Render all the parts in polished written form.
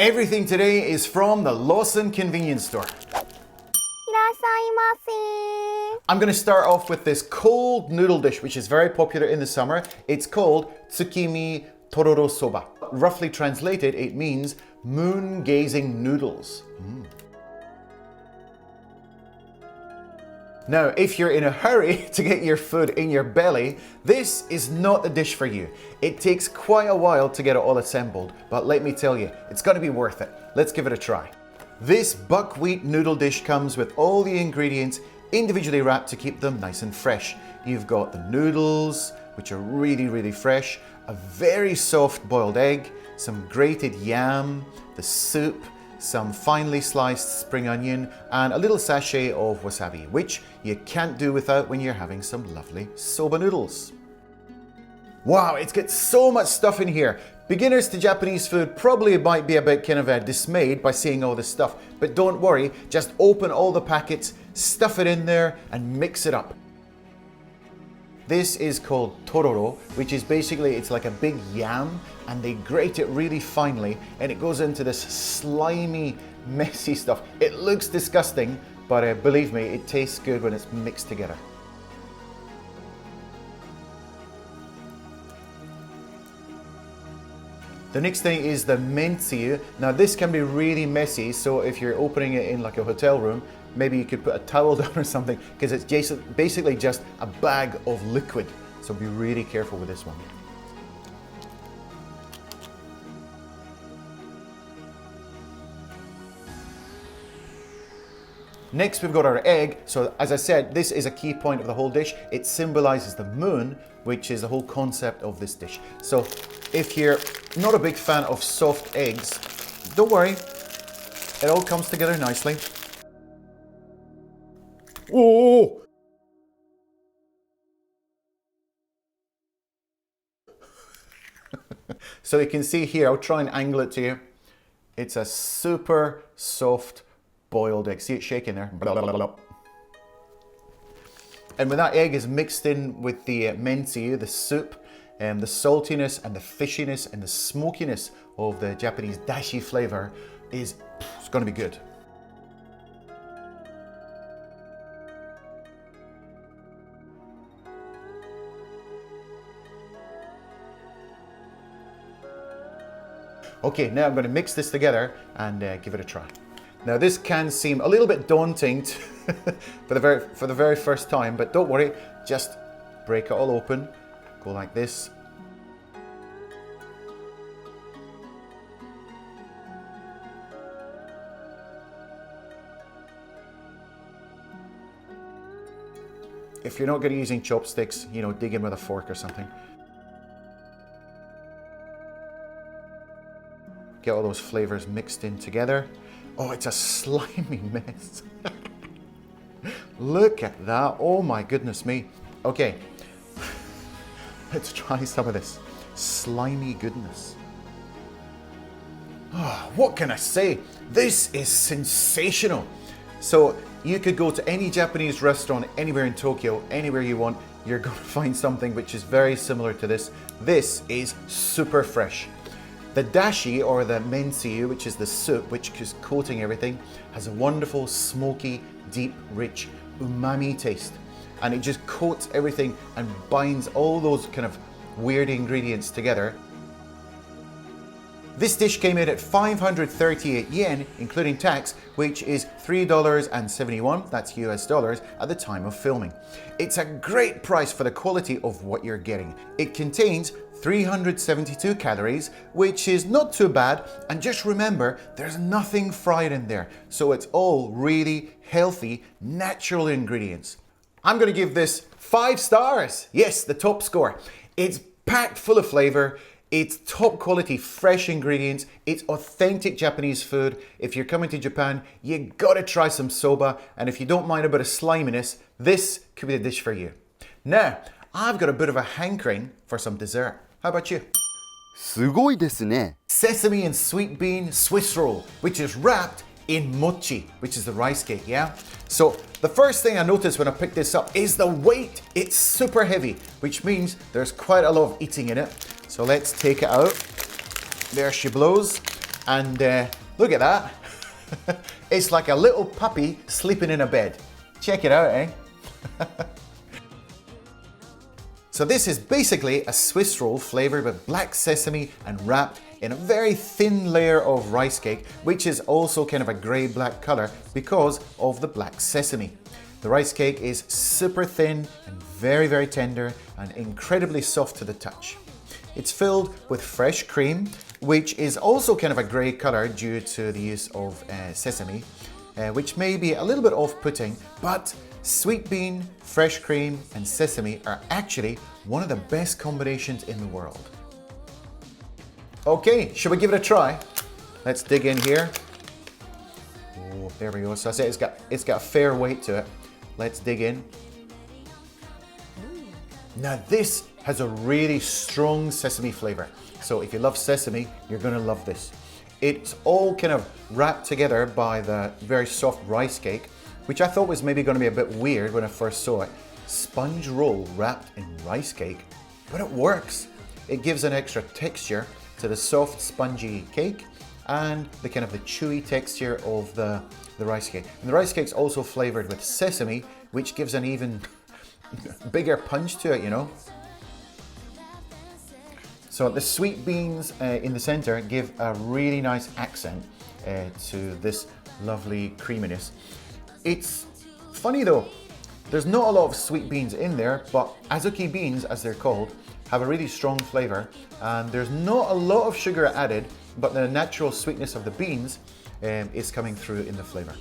Everything today is from the Lawson convenience store. I'm going to start off with this cold noodle dish, which is very popular in the summer. It's called tsukimi tororo soba. Roughly translated, it means moon-gazing noodles. Now, if you're in a hurry to get your food in your belly, this is not the dish for you. It takes quite a while to get it all assembled, but let me tell you, it's going to be worth it. Let's give it a try. This buckwheat noodle dish comes with all the ingredients individually wrapped to keep them nice and fresh. You've got the noodles, which are really fresh, a very soft boiled egg, some grated yam, the soup, some finely sliced spring onion, and a little sachet of wasabi, which you can't do without when you're having some lovely soba noodles. Wow, it's got so much stuff in here. Beginners to Japanese food probably might be a bit kind of dismayed by seeing all this stuff, but don't worry, just open all the packets, stuff it in there, and mix it up. This is called tororo, which is basically, it's like a big yam, and they grate it really finely, and it goes into this slimy, messy stuff. It looks disgusting, but believe me, it tastes good when it's mixed together. The next thing is the mentsu. Now this can be really messy, so if you're opening it in like a hotel room, maybe you could put a towel down or something, because it's basically just a bag of liquid. So be really careful with this one. Next, we've got our egg. So as I said, this is a key point of the whole dish. It symbolizes the moon, which is the whole concept of this dish. So if you're not a big fan of soft eggs, don't worry. It all comes together nicely. Oh! So you can see here, I'll try and angle it to you. It's a super soft boiled egg. See it shaking there? Blah, blah, blah, blah. And when that egg is mixed in with the mentsu, the soup, the saltiness and the fishiness and the smokiness of the Japanese dashi flavor it's going to be good. Okay, now I'm going to mix this together and give it a try. Now this can seem a little bit daunting for the very first time, but don't worry, just break it all open, go like this. If you're not good at using chopsticks, you know, dig in with a fork or something. Get all those flavors mixed in together. Oh, it's a slimy mess. Look at that. Oh my goodness me. Okay, let's try some of this slimy goodness. Oh, what can I say? This is sensational. So you could go to any Japanese restaurant anywhere in Tokyo, anywhere you want. You're going to find something which is very similar to this. This is super fresh. The dashi, or the mentsu, which is the soup, which is coating everything, has a wonderful, smoky, deep, rich umami taste. And it just coats everything and binds all those kind of weird ingredients together. This dish came in at 538 yen, including tax, which is $3.71, that's US dollars, at the time of filming. It's a great price for the quality of what you're getting. It contains 372 calories, which is not too bad, and just remember, there's nothing fried in there, so it's all really healthy, natural ingredients. I'm going to give this 5 stars. Yes, the top score. It's packed full of flavor. It's top quality, fresh ingredients. It's authentic Japanese food. If you're coming to Japan, you gotta try some soba. And if you don't mind a bit of sliminess, this could be the dish for you. Now, I've got a bit of a hankering for some dessert. How about you? すごいですね. Sesame and sweet bean Swiss roll, which is wrapped in mochi, which is the rice cake, yeah? So the first thing I noticed when I picked this up is the weight. It's super heavy, which means there's quite a lot of eating in it. So let's take it out. There she blows. And look at that. It's like a little puppy sleeping in a bed. Check it out, eh? So this is basically a Swiss roll flavored with black sesame and wrapped in a very thin layer of rice cake, which is also kind of a grey-black color because of the black sesame. The rice cake is super thin and very, very tender and incredibly soft to the touch. It's filled with fresh cream, which is also kind of a grey color due to the use of sesame, which may be a little bit off-putting, but sweet bean, fresh cream, and sesame are actually one of the best combinations in the world. Okay, should we give it a try? Let's dig in here. Oh, there we go. So I say it's got a fair weight to it. Let's dig in. Now this has a really strong sesame flavor. So if you love sesame, you're gonna love this. It's all kind of wrapped together by the very soft rice cake, which I thought was maybe gonna be a bit weird when I first saw it. Sponge roll wrapped in rice cake, but it works. It gives an extra texture to the soft, spongy cake and the kind of the chewy texture of the rice cake. And the rice cake's also flavored with sesame, which gives an even bigger punch to it, you know. So the sweet beans in the center give a really nice accent to this lovely creaminess. It's funny though, there's not a lot of sweet beans in there, but azuki beans, as they're called, have a really strong flavor, and there's not a lot of sugar added, but the natural sweetness of the beans is coming through in the flavor.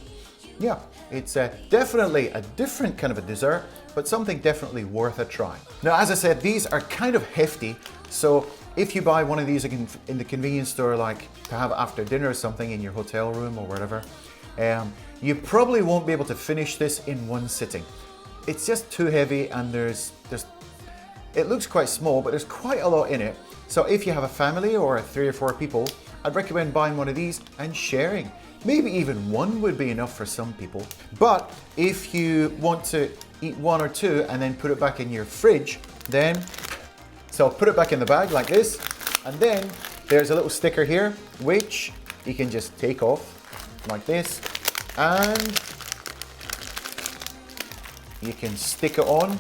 Yeah, it's definitely a different kind of a dessert, but something definitely worth a try. Now, as I said, these are kind of hefty, so if you buy one of these in the convenience store, like to have after dinner or something in your hotel room or whatever, you probably won't be able to finish this in one sitting. It's just too heavy, and it looks quite small, but there's quite a lot in it. So if you have a family or 3 or 4 people, I'd recommend buying one of these and sharing. Maybe even one would be enough for some people. But if you want to eat 1 or 2 and then put it back in your fridge, then, so put it back in the bag like this, and then there's a little sticker here, which you can just take off like this, and you can stick it on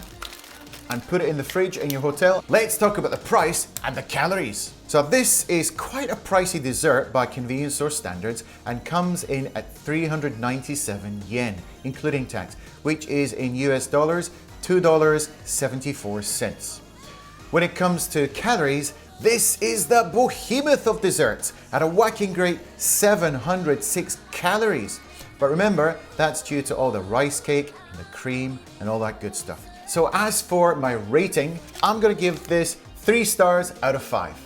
and put it in the fridge in your hotel. Let's talk about the price and the calories. So this is quite a pricey dessert by convenience store standards and comes in at 397 yen, including tax, which is in US dollars, $2.74. When it comes to calories, this is the behemoth of desserts at a whacking great 706 calories. But remember, that's due to all the rice cake and the cream and all that good stuff. So as for my rating, I'm gonna give this 3 stars out of 5.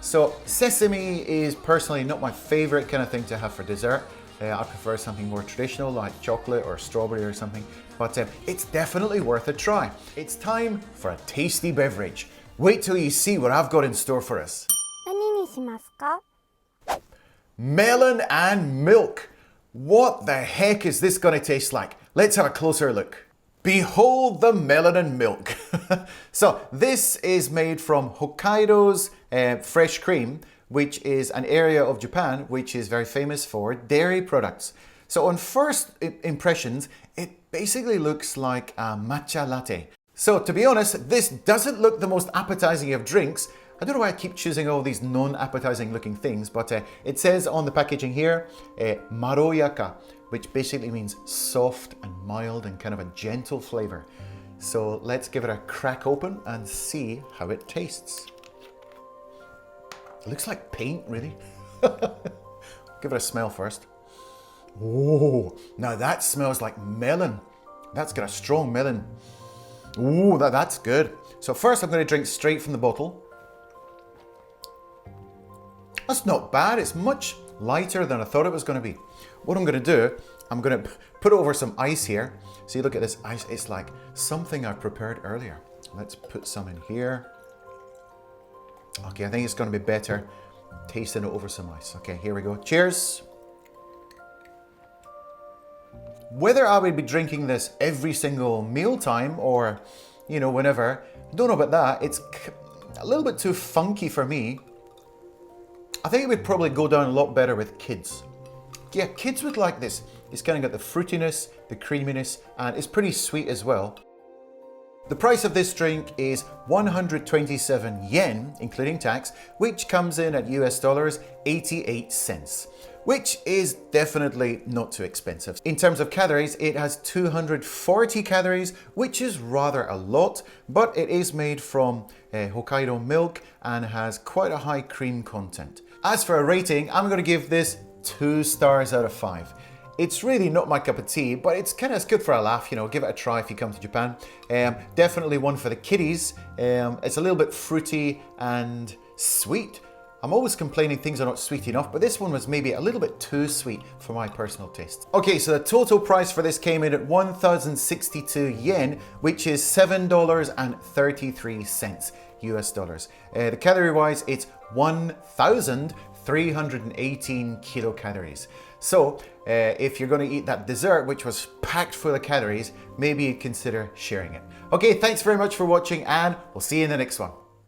So sesame is personally not my favorite kind of thing to have for dessert. I prefer something more traditional like chocolate or strawberry or something, but it's definitely worth a try. It's time for a tasty beverage. Wait till you see what I've got in store for us. 何にしますか? Melon and milk. What the heck is this gonna taste like? Let's have a closer look. Behold the melon and milk. So this is made from Hokkaido's fresh cream, which is an area of Japan which is very famous for dairy products. So on first impressions, it basically looks like a matcha latte. So to be honest, this doesn't look the most appetizing of drinks. I don't know why I keep choosing all these non-appetizing looking things, but it says on the packaging here, maroyaka, which basically means soft and mild and kind of a gentle flavor. So let's give it a crack open and see how it tastes. It looks like paint, really. Give it a smell first. Oh, now that smells like melon. That's got a strong melon. Ooh, that's good. So first I'm going to drink straight from the bottle. That's not bad. It's much lighter than I thought it was going to be. What I'm going to do, I'm going to put over some ice here. See, look at this ice. It's like something I prepared earlier. Let's put some in here. Okay, I think it's going to be better tasting it over some ice. Okay, here we go. Cheers. Whether I would be drinking this every single mealtime or, you know, whenever, don't know about that. It's a little bit too funky for me. I think it would probably go down a lot better with kids. Yeah, kids would like this. It's kind of got the fruitiness, the creaminess, and it's pretty sweet as well. The price of this drink is 127 yen, including tax, which comes in at US dollars 88 cents, which is definitely not too expensive. In terms of calories, it has 240 calories, which is rather a lot, but it is made from Hokkaido milk and has quite a high cream content. As for a rating, I'm going to give this 2 stars out of 5. It's really not my cup of tea, but it's good for a laugh, you know, give it a try if you come to Japan. Definitely one for the kiddies. It's a little bit fruity and sweet. I'm always complaining things are not sweet enough, but this one was maybe a little bit too sweet for my personal taste. Okay, so the total price for this came in at 1,062 yen, which is $7.33 US dollars. The calorie wise, it's 1,318 kilocalories. So if you're going to eat that dessert, which was packed full of calories, maybe you'd consider sharing it. Okay, thanks very much for watching, and we'll see you in the next one.